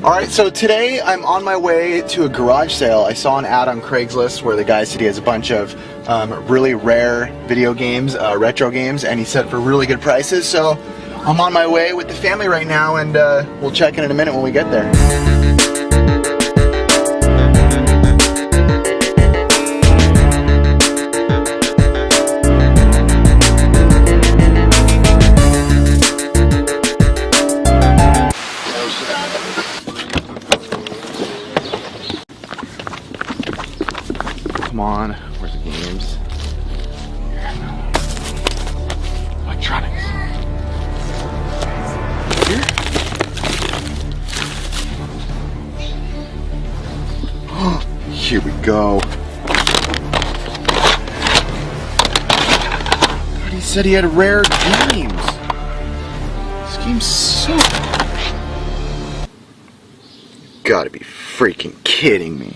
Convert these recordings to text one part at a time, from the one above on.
Alright, so today I'm on my way to a garage sale. I saw an ad on Craigslist where the guy said he has a bunch of really rare video games, retro games, and he said for really good prices. So I'm on my way with the family right now, and we'll check in a minute when we get there. Come on, where's the games? Electronics. Here? Here we go. God, he said he had rare games. This game's so... You gotta be freaking kidding me.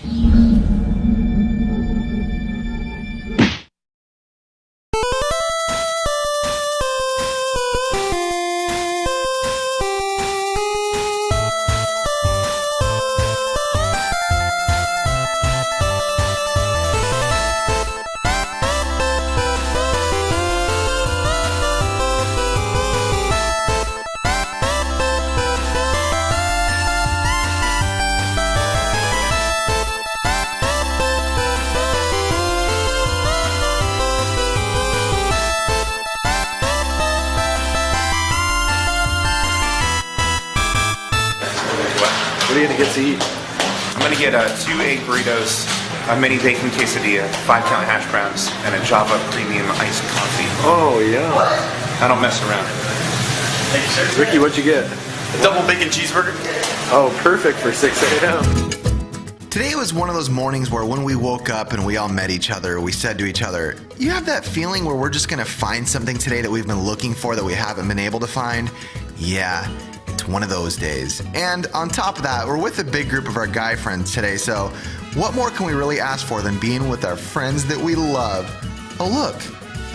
What are you gonna get to eat? I'm gonna get 2 egg burritos, a mini bacon quesadilla, 5-count hash browns, and a Java premium iced coffee. Oh yeah. I don't mess around. Thank you, sir. Ricky, what'd you get? A double bacon cheeseburger. Oh, perfect for 6 a.m. Today was one of those mornings where when we woke up and we all met each other, we said to each other, you have that feeling where we're just gonna find something today that we've been looking for that we haven't been able to find? Yeah, it's one of those days. And on top of that, we're with a big group of our guy friends today, so what more can we really ask for than being with our friends that we love? Oh look,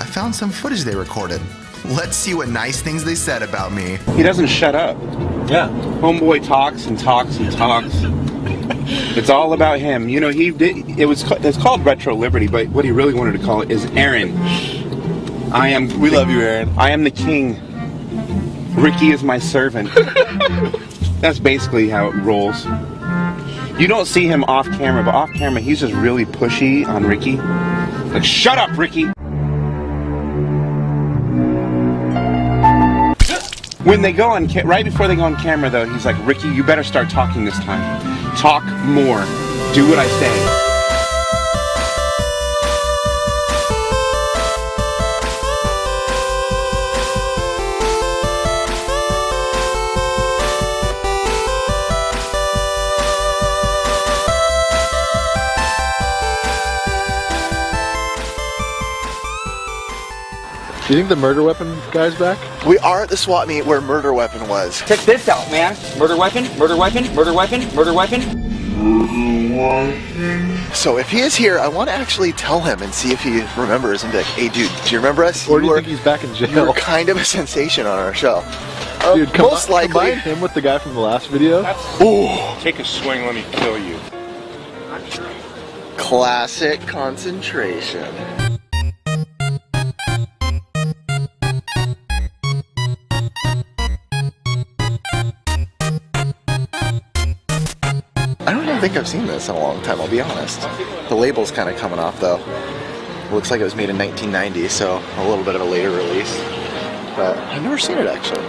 I found some footage they recorded. Let's see what nice things they said about me. He doesn't shut up. Yeah. Homeboy talks and talks and talks. It's all about him. You know, it's called Retro Liberty, but what he really wanted to call it is Aaron. We love you, Aaron. I am the king. Ricky is my servant. That's basically how it rolls. You don't see him off camera, but off camera he's just really pushy on Ricky. Like, shut up, Ricky! When they go on, right before they go on camera though, he's like, Ricky, you better start talking this time. Talk more. Do what I say. Do you think the murder weapon guy's back? We are at the swap meet where murder weapon was. Check this out, man. Murder weapon, murder weapon, murder weapon, murder weapon. So if he is here, I want to actually tell him and see if he remembers and be like, hey dude, do you remember us? Or do you think he's back in jail? You were kind of a sensation on our show. Dude, most likely. Combine him with the guy from the last video. Ooh. Take a swing, let me kill you. Classic concentration. I don't even think I've seen this in a long time, I'll be honest. The label's kind of coming off though. It looks like it was made in 1990, so a little bit of a later release. But I've never seen it actually.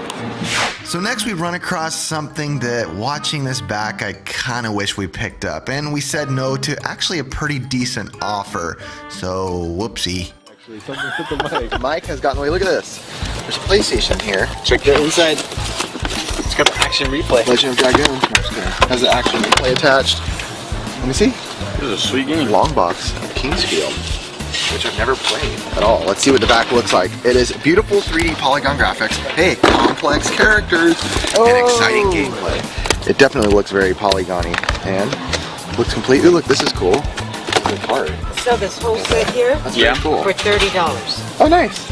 So next we run across something that, watching this back, I kind of wish we picked up. And we said no to actually a pretty decent offer. So, whoopsie. Actually, something hit the mic. Mike has gotten away. Look at this. There's a PlayStation here. Check the inside. It's got the action replay. Legend of Dragoon. No, just kidding. Has the action replay attached. Let me see. This is a sweet game. Long box of Kingsfield, which I've never played at all. Let's see what the back looks like. It is beautiful 3D polygon graphics. Hey, complex characters and exciting gameplay. It definitely looks very polygony and looks completely. Look, this is cool. Good part. So this whole set here That's very cool. for $30. Oh, nice.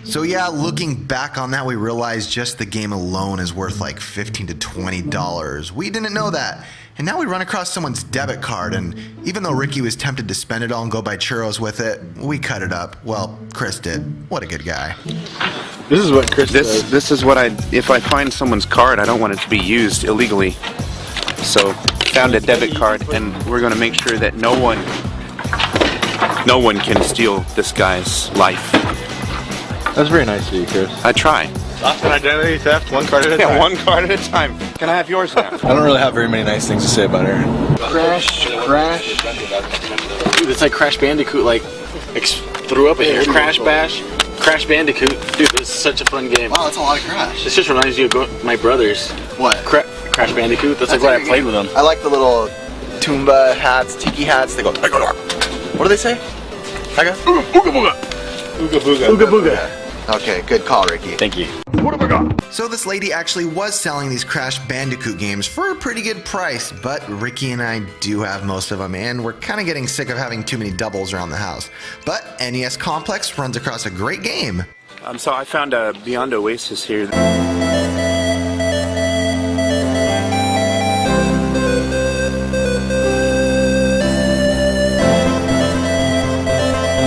So yeah, looking back on that, we realized just the game alone is worth like $15 to $20. We didn't know that. And now we run across someone's debit card, and even though Ricky was tempted to spend it all and go buy churros with it, we cut it up. Well, Chris did. What a good guy. This is what Chris does. This is what if I find someone's card, I don't want it to be used illegally. So found a debit card, and we're going to make sure that no one can steal this guy's life. That's very nice of you, Chris. I try. Lost an identity theft, one card at a time. Yeah, one card at a time. Can I have yours now? I don't really have very many nice things to say about Aaron. Crash. Dude, it's like Crash Bandicoot, like, threw up in here. Crash Bash, Crash Bandicoot. Dude, this is such a fun game. Wow, that's a lot of Crash. This just reminds me of my brothers. What? Crash Bandicoot. That's like what I played with them. I like the little Toomba hats, tiki hats. They go. What do they say? I got Ooga Booga. Ooga Booga. Ooga Booga. Okay, good call, Ricky. Thank you. So this lady actually was selling these Crash Bandicoot games for a pretty good price, but Ricky and I do have most of them, and we're kind of getting sick of having too many doubles around the house. But NES Complex runs across a great game. So I found a Beyond Oasis here.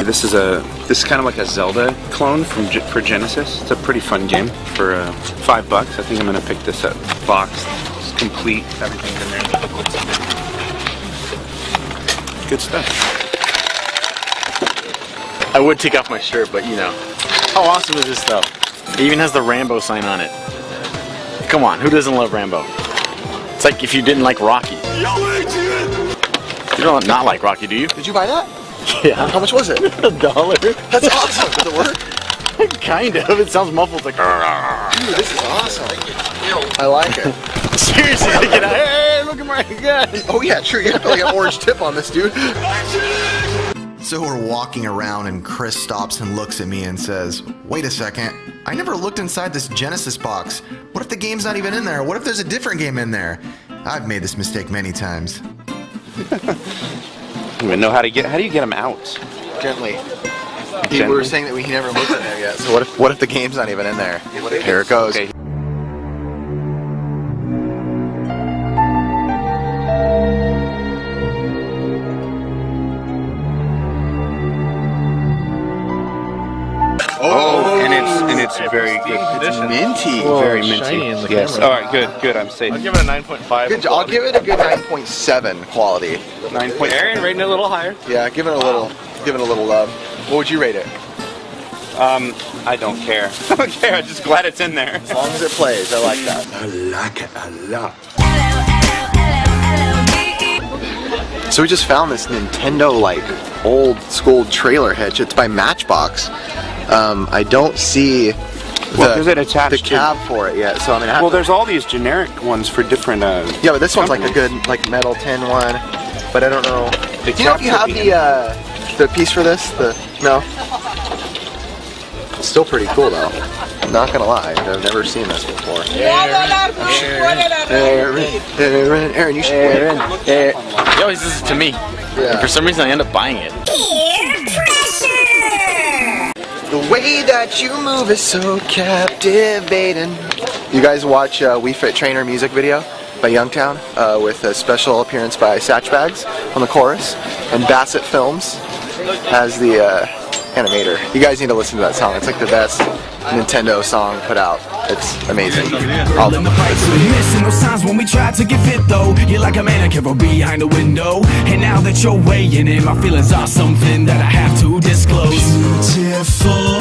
This is kind of like a Zelda clone for Genesis. It's a pretty fun game for $5. I think I'm gonna pick this up. Box, it's complete, everything's in there. Good stuff. I would take off my shirt, but you know. How awesome is this stuff? It even has the Rambo sign on it. Come on, who doesn't love Rambo? It's like if you didn't like Rocky. You don't not like Rocky, do you? Did you buy that? Yeah. How much was it? $1. That's awesome. Does it work? Kind of. It sounds muffled. Like. Dude, this is awesome. I like it. Seriously, like, hey, look at my gun. Oh yeah, true. You have like an orange tip on this, dude. So we're walking around and Chris stops and looks at me and says, "Wait a second, I never looked inside this Genesis box. What if the game's not even in there? What if there's a different game in there?" I've made this mistake many times. I don't even know how do you get them out? Gently. Gently? We were saying that he never looked in there yet. So what if the game's not even in there? Here it goes. Okay. And it's very good. It's minty. Whoa, Very it's minty. shiny in the Yes. camera. All right. Good. I'm safe. I'll give it a 9.5. Good job. I'll give it a good 9.7 quality. 9 point. Aaron rating it a little higher. Yeah, give it a little love. What would you rate it? I don't care. I don't care. I'm just glad it's in there. As long as it plays, I like that. I like it a lot. So we just found this Nintendo like old school trailer hitch. It's by Matchbox. I don't see Well, is it attached the to- cab for it yet. So I mean, I have Well, to- there's all these generic ones for different. yeah, but this one's like a companies. good like metal tin one. But I don't know. The Do you know if you have cap the piece for this? No. It's still pretty cool though. I'm not gonna lie, I've never seen this before. Aaron, you should win. He always does it to me. Yeah. And for some reason, I end up buying it. The way that you move is so captivating. You guys watch We Fit Trainer music video by Youngtown with a special appearance by Satch Bags on the chorus, and Bassett Films as the animator. You guys need to listen to that song. It's like the best Nintendo song put out. It's amazing. All in the fights we missing those times when we tried to get fit though. You're like a mannequin from behind a window. And now that you're weighing in, my feelings are something that I have to disclose. Beautiful,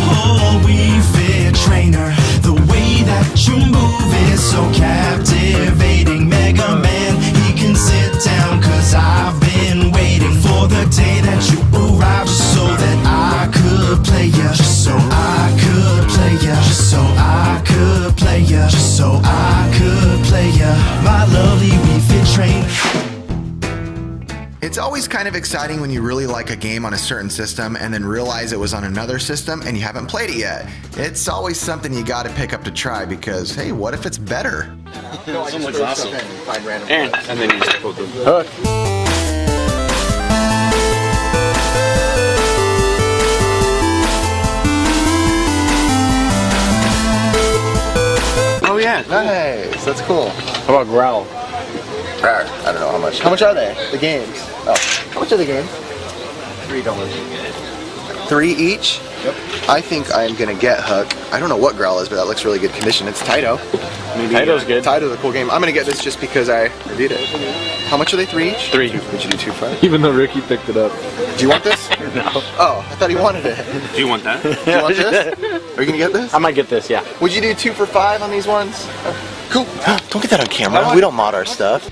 we fit trainer. The way that you move is so captivating. Mega Man, he can sit down, cause I've been waiting for the day that you arrive, just so that I could play ya, just so I could play ya, just so I could play ya, just so I could play ya, my lovely We Fit trainer. It's always kind of exciting when you really like a game on a certain system and then realize it was on another system and you haven't played it yet. It's always something you gotta pick up to try because, hey, what if it's better? Someone's awesome. Find random Aaron. And then you just pull the Hook. yeah. Nice. That's cool. How about Growl? I don't know how much. How much are they? The games. Oh. How much are the games? $3. 3 each? Yep. I think I'm gonna get Hook. I don't know what Growl is, but that looks really good condition. It's Taito. Maybe Taito's good. Taito's a cool game. I'm gonna get this just because I reviewed it. How much are they? 3 each? 3. Would you do 2 for 5? Even though Ricky picked it up. Do you want this? No. Oh, I thought he wanted it. Do you want that? Do you want this? Are you gonna get this? I might get this, yeah. Would you do 2 for 5 on these ones? Cool. Don't get that on camera. We don't mod our stuff.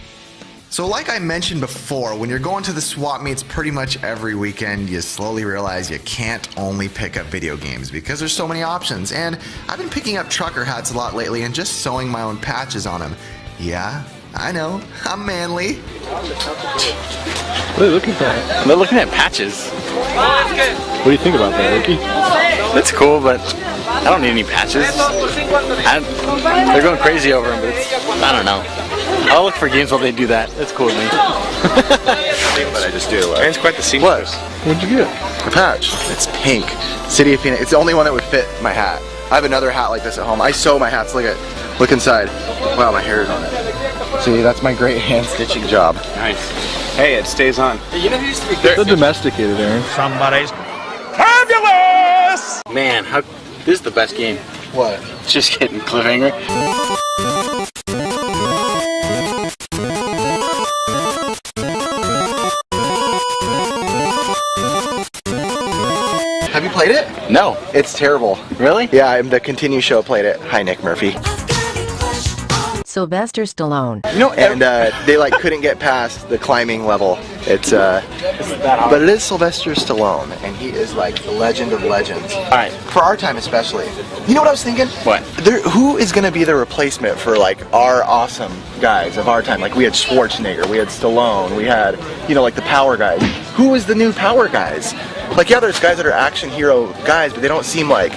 So like I mentioned before, when you're going to the swap meets pretty much every weekend, you slowly realize you can't only pick up video games because there's so many options. And I've been picking up trucker hats a lot lately and just sewing my own patches on them. Yeah, I know, I'm manly. What are they looking at? They're looking at patches. What do you think about that, Ricky? That's cool, but I don't need any patches. They're going crazy over them, but I don't know. I'll look for games while they do that. That's cool with me. But I just do. And it's quite the seamstress. What'd you get? A patch. It's pink. City of Phoenix. It's the only one that would fit my hat. I have another hat like this at home. I sew my hats. Look inside. Wow, my hair is on it. See, that's my great hand stitching job. Nice. Hey, it stays on. You know who used to be They're domesticated, Aaron. Somebody's fabulous! Man, this is the best game. What? Just kidding, cliffhanger. Have you played it? No. It's terrible. Really? Yeah, the Continue show played it. Hi, Nick Murphy. Sylvester Stallone. You know, and they like couldn't get past the climbing level. It's but it is Sylvester Stallone, and he is like the legend of legends. All right. For our time especially. You know what I was thinking? What? Who is going to be the replacement for like our awesome guys of our time? Like we had Schwarzenegger, we had Stallone, we had, you know, like the power guys. Who is the new power guys? Like, yeah, there's guys that are action hero guys, but they don't seem like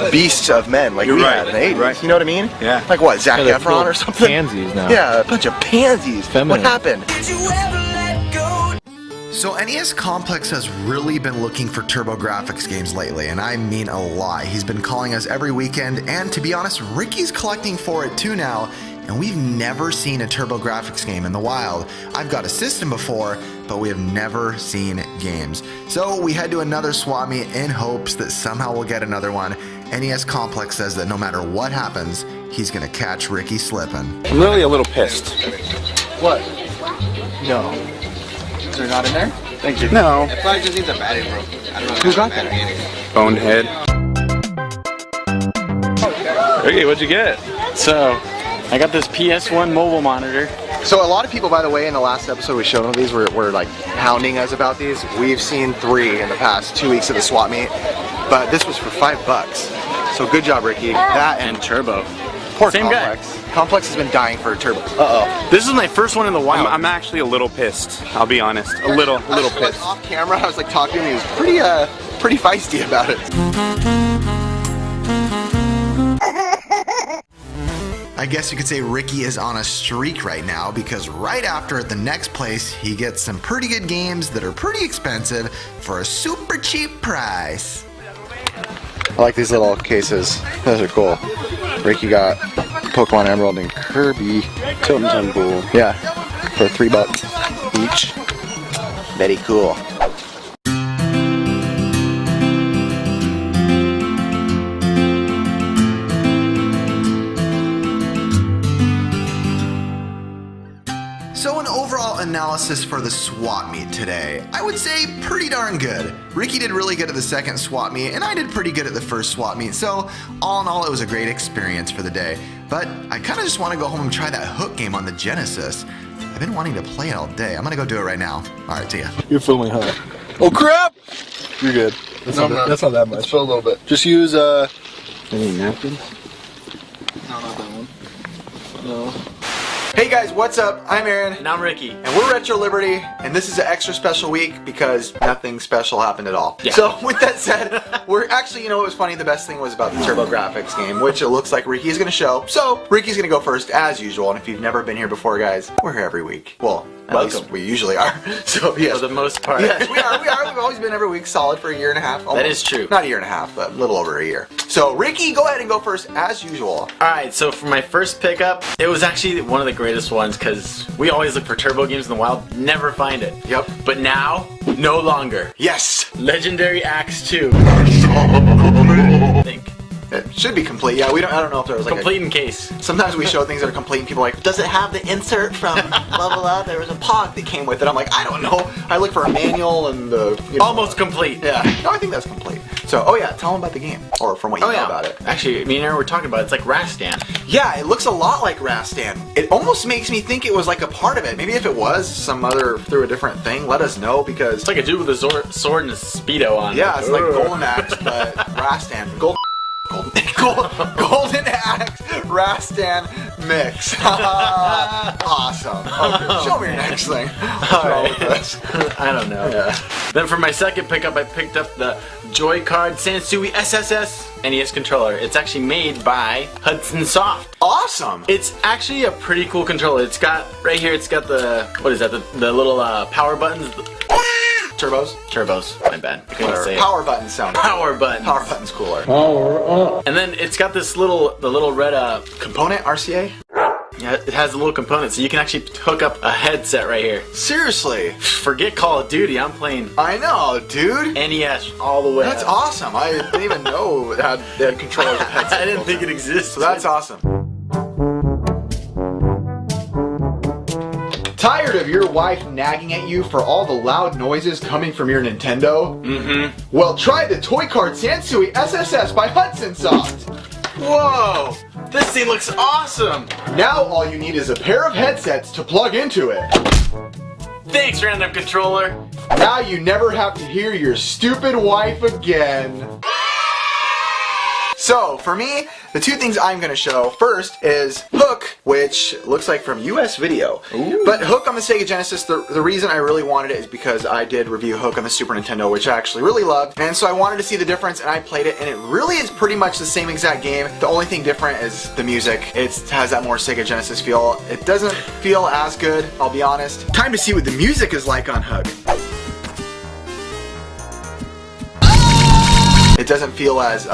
beasts of men like we had in the 80s. Right. You know what I mean? Yeah. Like what, Zac they're Efron or something? Pansies now. Yeah, a bunch of pansies. Feminine. What happened? So NES Complex has really been looking for TurboGrafx games lately, and I mean a lot. He's been calling us every weekend, and to be honest, Ricky's collecting for it too now, and we've never seen a TurboGrafx game in the wild. I've got a system before, but we have never seen games. So we head to another swap meet in hopes that somehow we'll get another one. NES Complex says that no matter what happens, he's gonna catch Ricky slipping. I'm really a little pissed. What? No. Is there not in there? Thank you. No. It probably just needs a battery, bro. I don't know. Who got that? Bonehead. Okay, what'd you get? So, I got this PS1 mobile monitor. So a lot of people, by the way, in the last episode we showed them these were like hounding us about these. We've seen 3 in the past 2 weeks of the swap meet, but this was for $5. So good job, Ricky. That and Turbo. poor Same Complex. Complex has been dying for a turbo. This is my first one in the wild. I'm actually a little pissed. I'll be honest. A little Like, pissed. off camera, I was like talking to him. He was pretty feisty about it. I guess you could say Ricky is on a streak right now because right after at the next place, he gets some pretty good games that are pretty expensive for a super cheap price. I like these little cases. Those are cool. Ricky got Pokemon Emerald and Kirby. Tilton Temple. Yeah, for $3 each. Very cool. So an overall analysis for the swap meet today, I would say pretty darn good. Ricky did really good at the second swap meet, and I did pretty good at the first swap meet, so all in all it was a great experience for the day. But I kind of just want to go home and try that Hook game on the Genesis. I've been wanting to play it all day. I'm gonna go do it right now. Alright, see ya. You're filming, huh? Oh crap! You're good. That's not that much. Let's fill a little bit. Just use Any napkins? No, not that one. No. Hey guys, what's up? I'm Aaron. And I'm Ricky. And we're Retro Liberty, and this is an extra special week because nothing special happened at all. Yeah. So with that said, we're actually, you know what was funny? The best thing was about the TurboGrafx game, which it looks like Ricky's gonna show. So Ricky's gonna go first as usual, and if you've never been here before, guys, we're here every week. Well, at least we usually are. So yes. For the most part. Yes, we are. We've always been every week, solid for a year and a half. Almost. That is true. Not a year and a half, but a little over a year. So Ricky, go ahead and go first as usual. Alright, so for my first pickup, it was actually one of the greatest ones because we always look for turbo games in the wild, never find it. Yep. But now, no longer. Yes. Legendary Axe 2. I think. It should be complete. Yeah, I don't know if there was like Complete in case. Sometimes we show things that are complete and people are like, does it have the insert from Level Up? There was a pod that came with it. I'm like, I don't know. I look for a manual and the... Almost complete. Yeah. No, I think that's complete. So, oh yeah, tell them about the game. Or from what you know about it. Actually, me and Aaron were talking about it. It's like Rastan. Yeah, it looks a lot like Rastan. It almost makes me think it was like a part of it. Maybe if it was some other, through a different thing, let us know because... It's like a dude with a sword and a Speedo on. Yeah, it's like Golden Axe, but Rastan. Golden Axe Rastan mix. Awesome. Okay, show me your next thing. What's wrong with this? I don't know. Yeah. Then for my second pickup, I picked up the Joy-Card Sansui SSS NES controller. It's actually made by Hudson Soft. Awesome. It's actually a pretty cool controller. It's got, right here, it's got the, what is that, the little power buttons. Turbos, my bad. I couldn't say it. Power buttons sound Power buttons. Power buttons cooler. And then it's got this little, the little red, component, RCA? yeah, it has a little component, so you can actually hook up a headset right here. Seriously? Forget Call of Duty, I'm playing I know, dude. NES all the way. That's awesome. I didn't even know they had controllers with headsets. I didn't think it existed. So that's awesome. Tired of your wife nagging at you for all the loud noises coming from your Nintendo? Mm-hmm. Well, try the Toy Card Sansui SSS by Hudson Soft. Whoa! This thing looks awesome! Now all you need is a pair of headsets to plug into it. Thanks, random controller! Now you never have to hear your stupid wife again. So, for me, the two things I'm going to show first is Hook, which looks like from US Video. Ooh. But Hook on the Sega Genesis, the reason I really wanted it is because I did review Hook on the Super Nintendo, which I actually really loved. And so I wanted to see the difference, and I played it, and it really is pretty much the same exact game. The only thing different is the music. It has that more Sega Genesis feel. It doesn't feel as good, I'll be honest. Time to see what the music is like on Hook. It doesn't feel as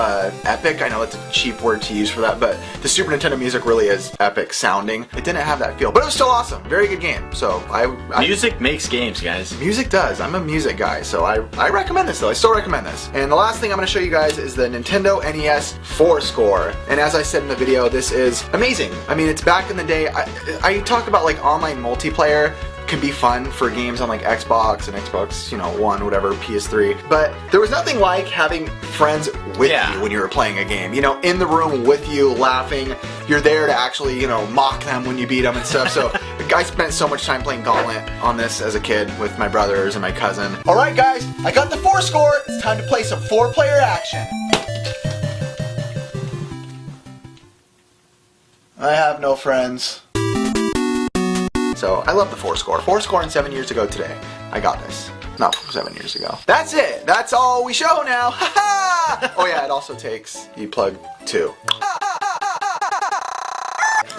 epic. I know that's a cheap word to use for that, but the Super Nintendo music really is epic sounding. It didn't have that feel, but it was still awesome. Very good game. So music makes games, guys. Music does. I'm a music guy, so I recommend this though. I still recommend this. And the last thing I'm going to show you guys is the Nintendo NES 4-score. And as I said in the video, this is amazing. I mean, it's back in the day. I talk about like online multiplayer can be fun for games on like Xbox and Xbox, you know, One, whatever, PS3. But there was nothing like having friends with you when you were playing a game. You know, in the room with you, laughing. You're there to actually, you know, mock them when you beat them and stuff. So I spent so much time playing Gauntlet on this as a kid with my brothers and my cousin. All right, guys, I got the 4-score. It's time to play some 4-player action. I have no friends. So I love the 4-score. 4-score and 7 years ago today. I got this. Not 7 years ago. That's it. That's all we show now. Ha ha! Oh yeah, it also takes you plug 2.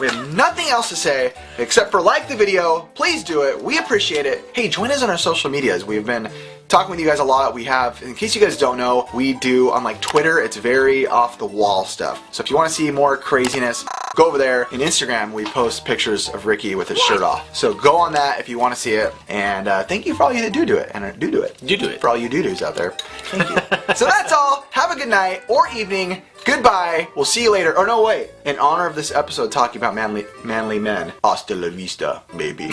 We have nothing else to say except for like the video. Please do it. We appreciate it. Hey, join us on our social medias. We've been talking with you guys a lot. We have, in case you guys don't know, we do on like Twitter, it's very off the wall stuff. So if you want to see more craziness, go over there. In Instagram, we post pictures of Ricky with his shirt off. So go on that if you want to see it. And thank you for all you that do it. And do it. Do it. For all you do-dos out there. Thank you. So that's all. Have a good night or evening. Goodbye. We'll see you later. Oh no, wait. In honor of this episode talking about manly men, hasta la vista, baby.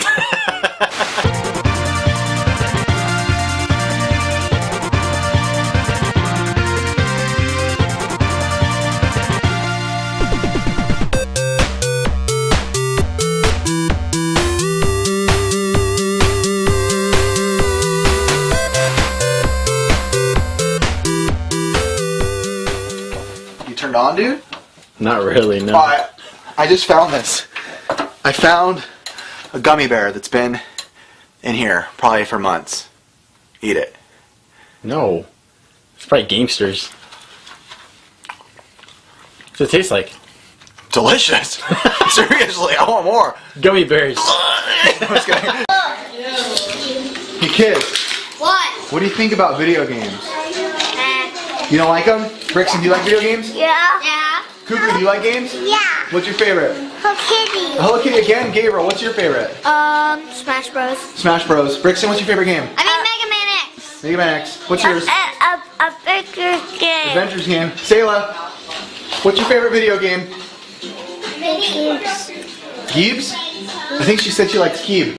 Turned on, dude? Not really, no. I just found this. I found a gummy bear that's been in here probably for months. Eat it. No. It's probably Gamesters. What's it taste like? Delicious. Seriously, I want more. Gummy bears. Hey kids, What? what do you think about video games? You don't like them? Brixton, do you like video games? Yeah. Yeah. Cuckoo, do you like games? Yeah. What's your favorite? Kitty. Hello Kitty again. Gabriel, what's your favorite? Smash Bros. Smash Bros. Brixton, what's your favorite game? I mean Mega Man X. Mega Man X. What's yours? Adventure game. Adventures game. Sayla, what's your favorite video game? Games. Geebs? I think she said she likes Geeb.